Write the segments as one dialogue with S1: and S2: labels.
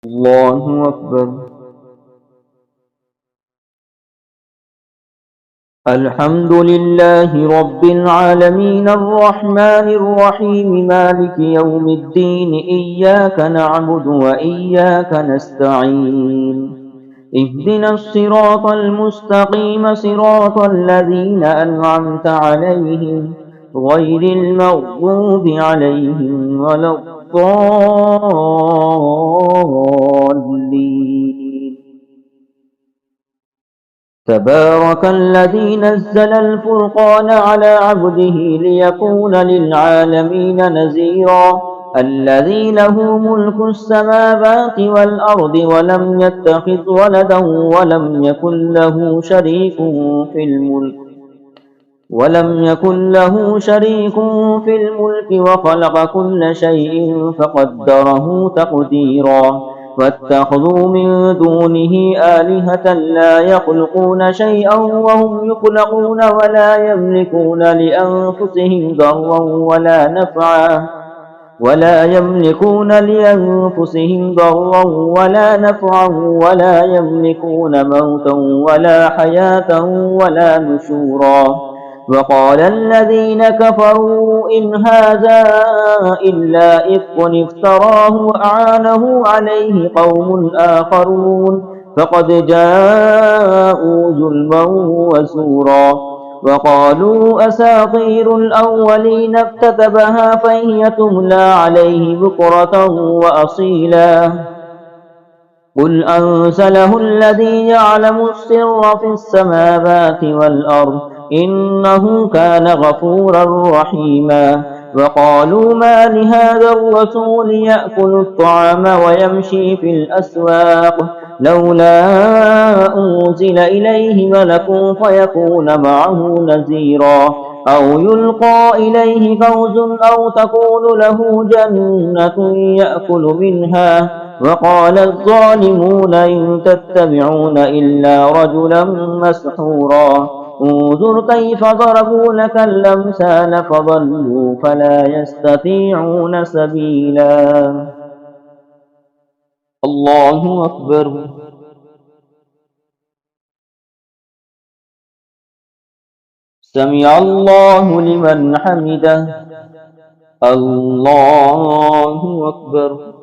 S1: الله أكبر. الحمد لله رب العالمين الرحمن الرحيم مالك يوم الدين إياك نعبد وإياك نستعين اهدنا الصراط المستقيم صراط الذين أنعمت عليهم غير المغضوب عليهم ولا الضالين. تبارك الذي نزل الفرقان على عبده ليكون للعالمين نذيرا الذي له ملك السماوات والأرض ولم يتخذ ولدا ولم يكن له شريك في الملك وخلق كل شيء فقدره تقديرا واتخذوا من دونه آلهة لا يخلقون شيئا وهم يخلقون ولا يملكون لأنفسهم ضرا ولا نفعا ولا يملكون موتا ولا حياة ولا نشورا. وقال الذين كفروا إن هذا إلا إفك افتراه وأعانه عليه قوم آخرون فقد جاءوا ظلما وزورا. وقالوا أساطير الأولين اكتتبها فهي تملى عليه بكرة وأصيلا. قل أنزله الذي يعلم السر في السماوات والأرض إنه كان غفورا رحيما. وقالوا ما لهذا الرسول يأكل الطعام ويمشي في الأسواق لولا أنزل إليه ملك فيكون معه نذيرا أو يلقى إليه فوز أو تكون له جنة يأكل منها. وقال الظالمون إن تتبعون إلا رجلا مسحورا. انظر كيف ضربوا لك الأمثال فضلوا فلا يستطيعون سبيلا. الله أكبر. سمع الله لمن حمده. الله أكبر.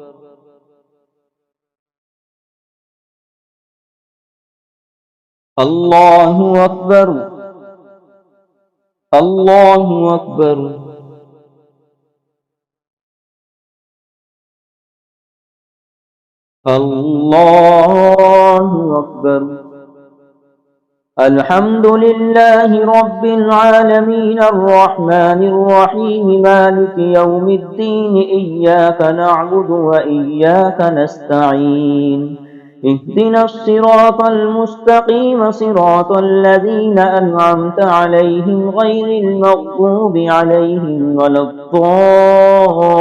S1: الله أكبر. الله أكبر. الله أكبر. الحمد لله رب العالمين الرحمن الرحيم مالك يوم الدين إياك نعبد وإياك نستعين اهدنا الصراط المستقيم صراط الذين أنعمت عليهم غير المغضوب عليهم ولا الضالين.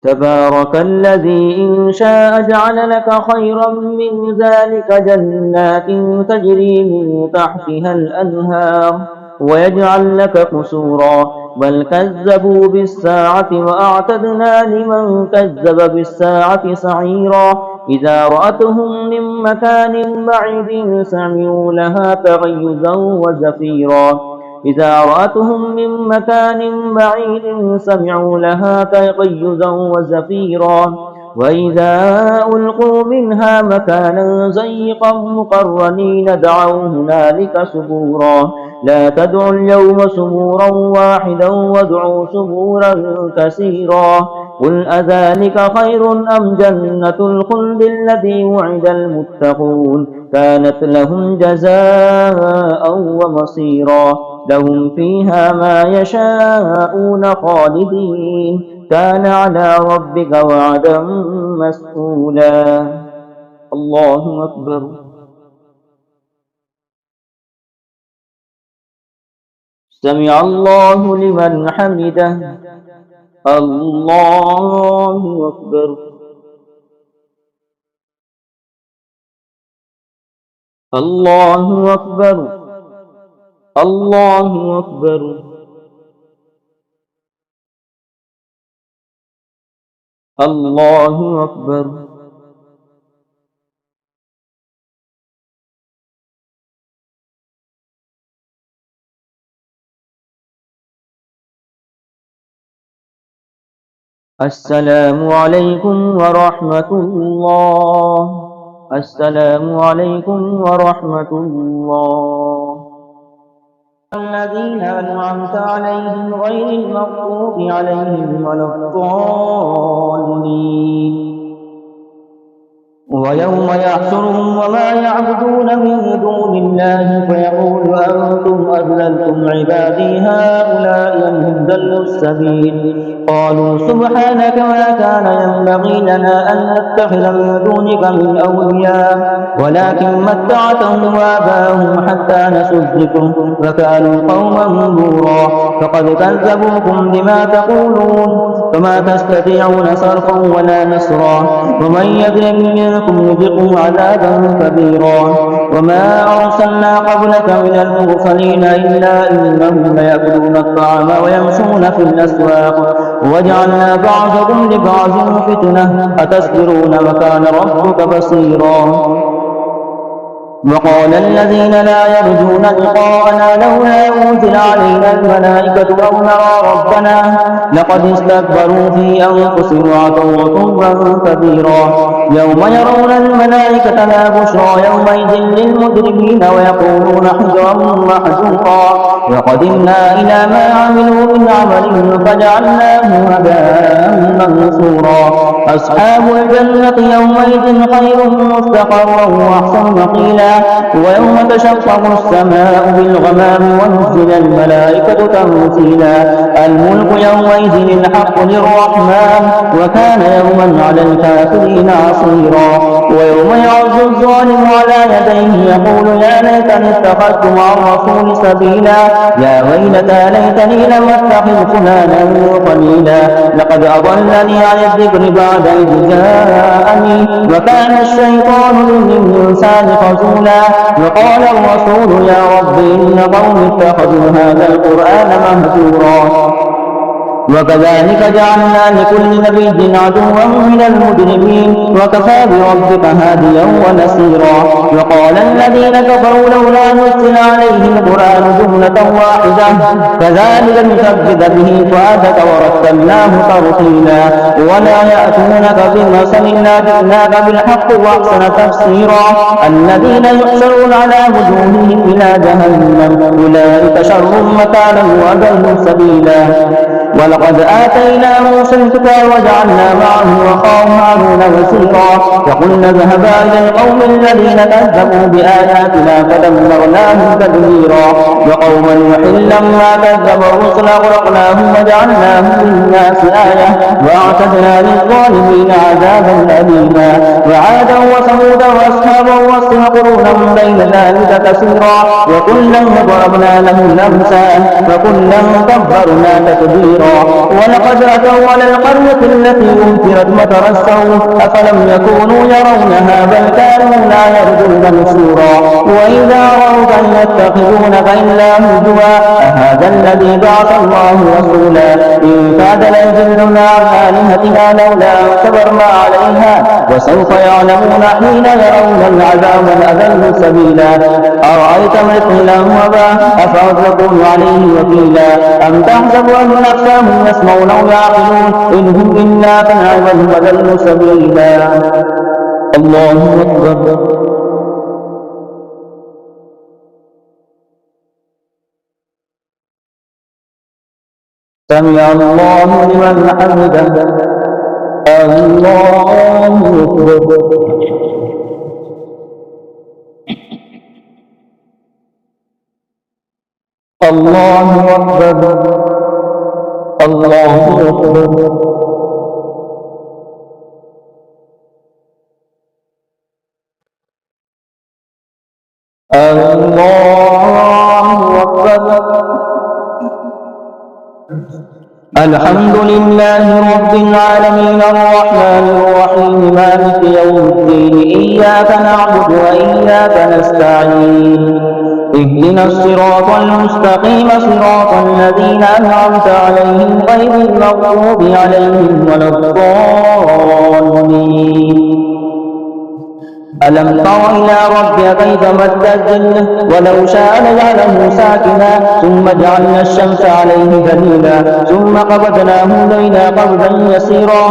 S1: تبارك الذي إن شاء جعل لك خيرا من ذلك جنات تجري من تحتها الأنهار ويجعل لك قصورا بل كذبوا بالساعة وأعتدنا لمن كذب بالساعة سعيرا. إذا رأتهم من مكان بعيد سمعوا لها تغيظا وزفيرا إذا رأتهم من مكان بعيد سمعوا لها تغيظا وزفيرا. وإذا ألقوا منها مكانا ضيقا مقرنين دعوا هنالك ثبورا لا تدعوا اليوم ثبورا واحدا وادعوا ثبورا كثيرا. قل أذلك خير أم جنة الخلد التي وعد المتقون كانت لهم جزاء ومصيرا لهم فيها ما يشاءون خالدين كان على ربك وعدا مسئولا. الله أكبر. سمع الله لمن حمده. الله أكبر. الله أكبر. الله أكبر. الله أكبر. السلام عليكم ورحمة الله. السلام عليكم ورحمة الله. الذين أنعمت عليهم غير المغضوب عليهم ولا الضالين. ويوم يحشرهم وما يعبدون من دون الله فيقول أنتم أضللتم عبادي هؤلاء أم ضلوا السبيل. قالوا سبحانك ما كان ينبغي لنا أن نتخذ من دونك من أولياء ولكن متعتهم وآباءهم حتى نسوا الذكر فكانوا قوما بورا. فقد كذبوكم بما تقولون فما تستطيعون صرفا ولا نصرا. ومن يظلم منكم نذقه عذابا كبيرا. وما أرسلنا قبلك من المرسلين إلا إنهم ليأكلون الطعام ويمشون في الأسواق وجعلنا بعضكم لبعض فتنة أتصبرون وكان ربك بصيرا. وقال الذين لا يرجون لقاءنا لولا أنزل علينا الملائكة أو نرى ربنا لقد استكبروا في أنفسهم وعتوا عتوا كبيرا. يوم يرون الملائكة لا بشرى يومئذ للمجرمين ويقولون حجرا محجورا. وقدمنا إلى ما عملوا من عمل فجعلناه هباء منثورا. أصحاب الجنة يومئذ خير مستقرا وأحسن مقيلا. ويوم تشقق السماء بالغمام ونزل الملائكة تنزيلا. الملك يومئذ الحق للرحمن وكان يوما على الكافرين عصيرا. ويوم يعز الظالم على يديه يقول يا ليتني اتخذت مع الرسول سبيلا. يا ويلتى ليتني لم اتخذ فلانا قليلا لقد أضلني عن الذكر بعد إذ جاءني وكان الشيطان للإنسان خذولا. وقال الرسول يا رب إن قوم اتخذوا هذا القرآن مهجورا. وكذلك جعلنا لكل نبي عدوا من المجرمين وكفى بربك هاديا ونصيرا. وقال الذين كفروا لولا نزل عليه القرآن جملة واحدة كذلك نثبت به فؤادك ورتلناه ترتيلا. ولا يأتونك بمثل إلا جئناك بالحق وأحسن تفسيرا. الذين يحشرون على وجوههم إلى جهنم أولئك شر مكانا وأضل سبيلا. ولقد آتينا موسى الكتاب وجعلنا معه أخاه هارون وزيرا. فقلنا اذهبا إلى القوم الذين كذبوا بآياتنا فدمرناهم تدميرا. وقوم نوح لما كذب الرسل أغرقناهم وجعلناهم للناس آية وأعتدنا للظالمين عذابا أليما. وعادا وثمودا وأصحاب الرس وقرونا بين ذلك كثيرا. وكلا ضربنا له الأمثال وكلا كبرنا تكبيرا. ولقد أتوا على القرية التي أمطرت مطر السوء أفلم يكونوا يرونها بل كانوا لا يرجون نشورا. وإذا رأوك يتخذونك إلا هزوا أهذا الذي بعث الله رسولا. إن كاد ليضلنا عن آلهتنا لولا أن صبرنا عليها وسوف يعلمون حين يرون العذاب الأذل سبيلا. أرأيت مثله وبا أفأتكون عليه وكيلا. أم تحسب أن أكثرهم يسمعون أو يعقلون إن هم إلا كالعبد وضلوا سبيلا. الله أكبر. سمع الله لمن حمده. الله أكبر. الله أكبر. الله أكبر. الله أكبر. الحمد لله رب العالمين الرحمن الرحيم مالك يوم الدين إياك نعبد وإياك نستعين اهدنا الصراط المستقيم صراط الذين أنعمت عليهم غير المغضوب عليهم ولا الضالين. ألم تر إلى ربك كيف مد الظل ولو شاء لجعله ساكنا ثم جعلنا الشمس عليه دليلا ثم قبضناه إلينا قبضا يسيرا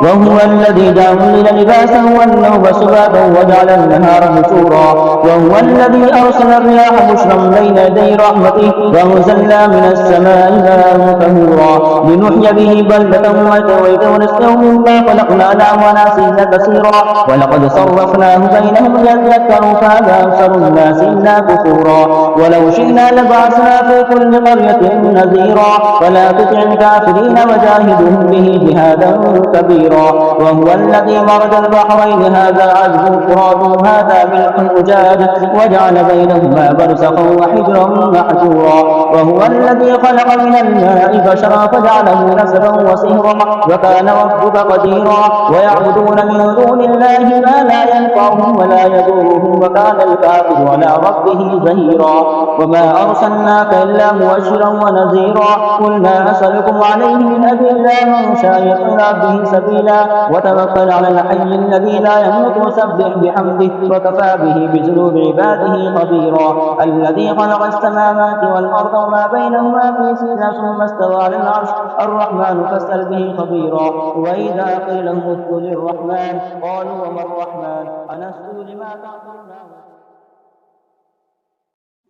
S1: وهو الذي جعل الليل لباسا والنوم سباتا وجعل النهار نشورا وهو الذي أرسل الرياح بشرا بين يدي رحمته وأنزلنا من السماء ماء طهورا لنحيي به بلدة ميتا ونسقيه مما خلقنا وناسيا كثيرا ولقد صرفناه بينهم ليذكروا فأبى أكثر الناس إلا كفورا ولو شئنا لبعثنا في كل قرية نذيرا فلا تطع الكافرين وجاهدهم به جهادا كبيرا وهو الذي مرج البحرين هذا عذب فرات هذا ملح أجاج وجعل بينهما برزخا وحجرا محجورا وهو الذي خلق من الماء بشرا فجعله نسبا وصهرا وكان ربك قديرا ويعبدون من دون الله ما لا ينفعهم ولا يضرهم وكان الكافر على ربه زهيرا وما أرسلناك إلا مبشرا ونذيرا قل ما أسألكم عليه من أجر إلا من شاء يتخذ به سبيلا وتوكل على الحي الذي لا يموت وسبح بحمده وكفى به بذنوب عباده خبيرا الذي خلق السماوات والأرض وما بينهما في ستة ثم استوى على العرش الرحمن فاسأل به خبيرا وإذا قيل لهم اسجدوا للرحمن قالوا وما الرحمن أنسجد لما تأمرنا.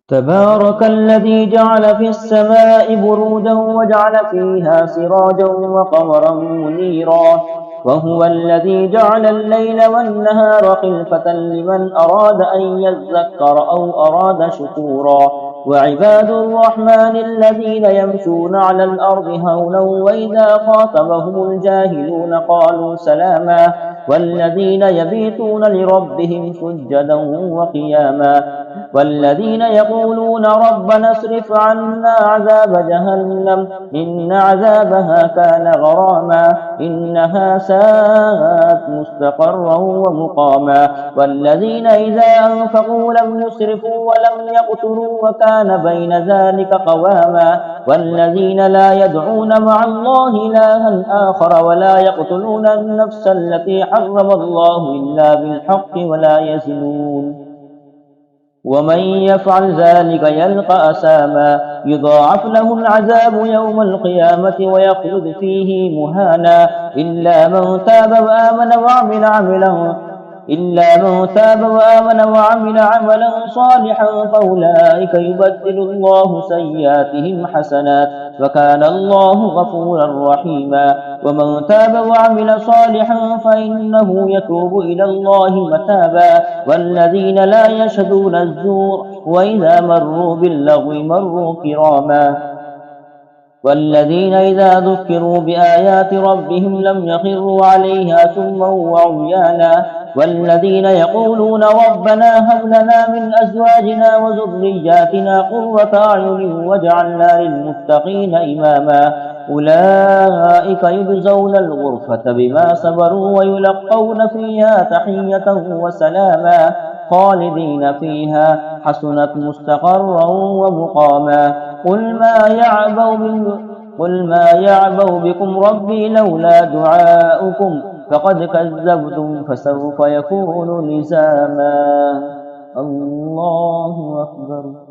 S1: تبارك الذي جعل في السماء بروجا وجعل فيها سراجا وقمرا منيرا وهو الذي جعل الليل والنهار خلفة لمن أراد أن يذكر أو أراد شكورا وعباد الرحمن الذين يمشون على الأرض هونا وإذا خاطبهم الجاهلون قالوا سلاما والذين يبيتون لربهم سجدا وقياما والذين يقولون ربنا اصرف عنا عذاب جهنم إن عذابها كان غراما إنها ساءت مستقرا ومقاما والذين إذا أنفقوا لم يسرفوا ولم يقتروا وكان بين ذلك قواما والذين لا يدعون مع الله إلها آخر ولا يقتلون النفس التي حرم الله إلا بالحق ولا يزنون ومن يفعل ذلك يلقى أثاما يضاعف له العذاب يوم القيامة ويخلد فيه مهانا إلا من تاب وآمن عملا صالحا فأولئك يبدل الله سيئاتهم حسنات وكان الله غفورا رحيما ومن تاب وعمل صالحا فإنه يتوب إلى الله متابا والذين لا يشهدون الزور وإذا مروا باللغو مروا كراما والذين إذا ذكروا بآيات ربهم لم يخروا عليها سما وعميانا والذين يقولون ربنا هب لنا من أزواجنا وذرياتنا قرة أعين واجعلنا للمتقين إماما أولئك يجزون الغرفة بما صبروا ويلقون فيها تحية وسلاما خالدين فيها حسنت مستقرا ومقاما قل ما يعبأ بكم ربي لولا دعاؤكم فقد كذبتم فسوف يكون لزاما. الله أكبر.